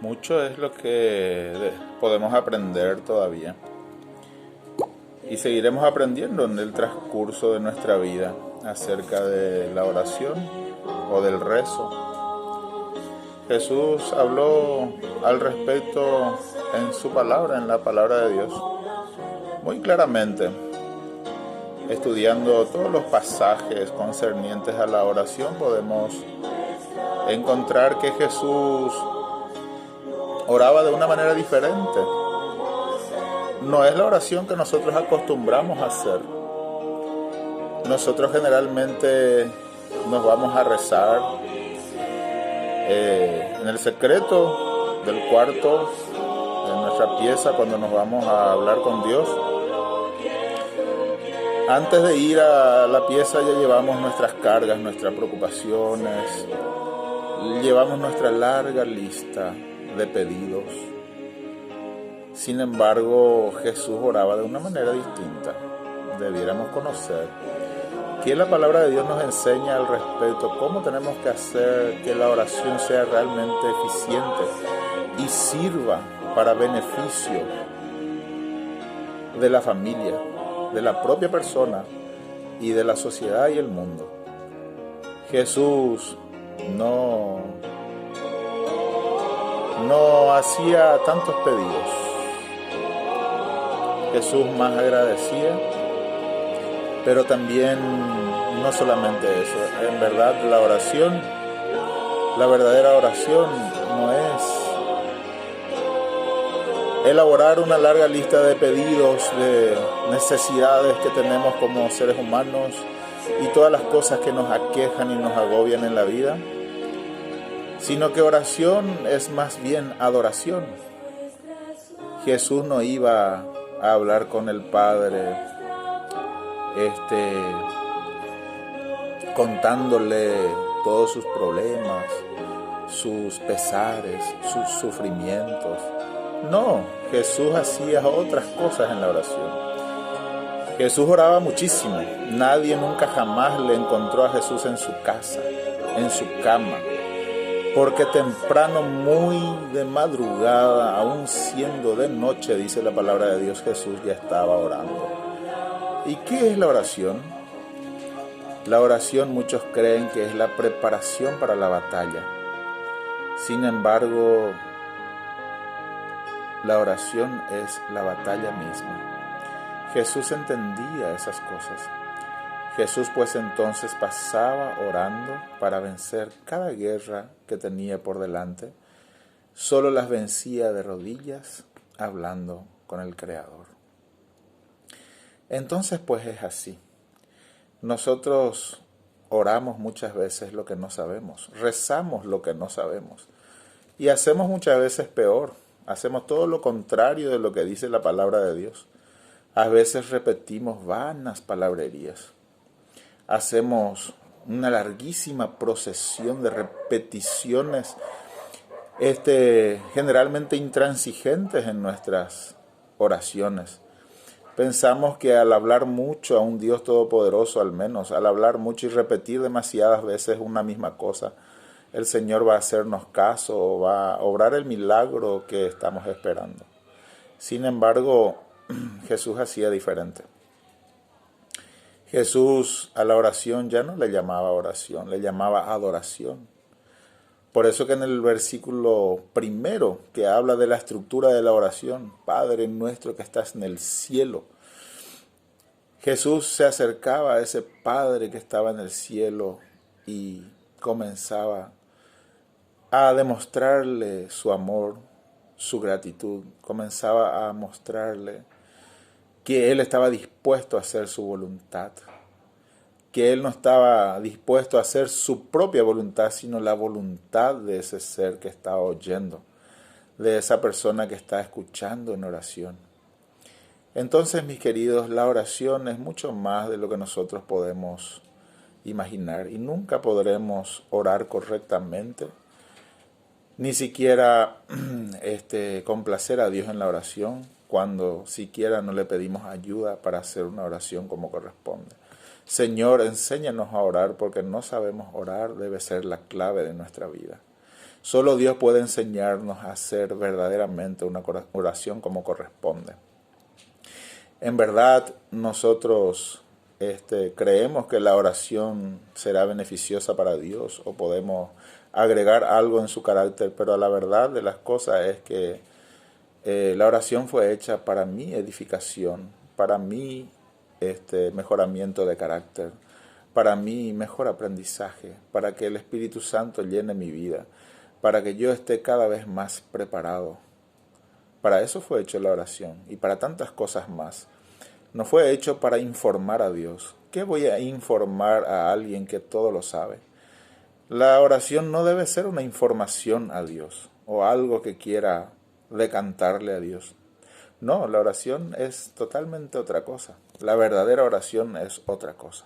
Mucho es lo que podemos aprender todavía y seguiremos aprendiendo en el transcurso de nuestra vida acerca de la oración o del rezo. Jesús habló al respecto en su palabra, en la palabra de Dios, muy claramente, estudiando todos los pasajes concernientes a la oración. Podemos encontrar que Jesús oraba de una manera diferente. No es la oración que nosotros acostumbramos a hacer. Nosotros generalmente nos vamos a rezar en el secreto del cuarto, en nuestra pieza, cuando nos vamos a hablar con Dios. Antes de ir a la pieza ya llevamos nuestras cargas, nuestras preocupaciones, llevamos nuestra larga lista de pedidos. Sin embargo, Jesús oraba de una manera distinta. Debiéramos conocer que la palabra de Dios nos enseña al respecto cómo tenemos que hacer que la oración sea realmente eficiente y sirva para beneficio de la familia, de la propia persona y de la sociedad y el mundo. Jesús no hacía tantos pedidos. Jesús más agradecía, pero también no solamente eso. En verdad, la verdadera oración no es elaborar una larga lista de pedidos, de necesidades que tenemos como seres humanos y todas las cosas que nos aquejan y nos agobian en la vida, sino que oración es más bien adoración. Jesús no iba a hablar con el Padre contándole todos sus problemas, sus pesares, sus sufrimientos. No, Jesús hacía otras cosas en la oración. Jesús oraba muchísimo. Nadie nunca jamás le encontró a Jesús en su casa, en su cama, porque temprano, muy de madrugada, aún siendo de noche, dice la palabra de Dios, Jesús ya estaba orando. ¿Y qué es la oración? La oración, muchos creen que es la preparación para la batalla. Sin embargo, la oración es la batalla misma. Jesús entendía esas cosas. Jesús pues entonces pasaba orando para vencer cada guerra que tenía por delante. Solo las vencía de rodillas, hablando con el Creador. Entonces pues es así. Nosotros oramos muchas veces lo que no sabemos, rezamos lo que no sabemos y hacemos muchas veces peor. Hacemos todo lo contrario de lo que dice la palabra de Dios. A veces repetimos vanas palabrerías. Hacemos una larguísima procesión de repeticiones, generalmente intransigentes en nuestras oraciones. Pensamos que al hablar mucho a un Dios todopoderoso, al menos, al hablar mucho y repetir demasiadas veces una misma cosa, el Señor va a hacernos caso o va a obrar el milagro que estamos esperando. Sin embargo, Jesús hacía diferente. Jesús a la oración ya no le llamaba oración, le llamaba adoración. Por eso que en el versículo primero que habla de la estructura de la oración, Padre nuestro que estás en el cielo, Jesús se acercaba a ese Padre que estaba en el cielo y comenzaba a demostrarle su amor, su gratitud, comenzaba a mostrarle que Él estaba dispuesto a hacer su voluntad, que Él no estaba dispuesto a hacer su propia voluntad, sino la voluntad de ese ser que está oyendo, de esa persona que está escuchando en oración. Entonces, mis queridos, la oración es mucho más de lo que nosotros podemos imaginar y nunca podremos orar correctamente, ni siquiera complacer a Dios en la oración, cuando siquiera no le pedimos ayuda para hacer una oración como corresponde. Señor, enséñanos a orar, porque no sabemos orar, debe ser la clave de nuestra vida. Solo Dios puede enseñarnos a hacer verdaderamente una oración como corresponde. En verdad, nosotros creemos que la oración será beneficiosa para Dios o podemos agregar algo en su carácter, pero la verdad de las cosas es que la oración fue hecha para mi edificación, para mi mejoramiento de carácter, para mi mejor aprendizaje, para que el Espíritu Santo llene mi vida, para que yo esté cada vez más preparado. Para eso fue hecho la oración y para tantas cosas más. No fue hecho para informar a Dios. ¿Qué voy a informar a alguien que todo lo sabe? La oración no debe ser una información a Dios o algo que quiera decantarle a Dios. No, la oración es totalmente otra cosa. La verdadera oración es otra cosa.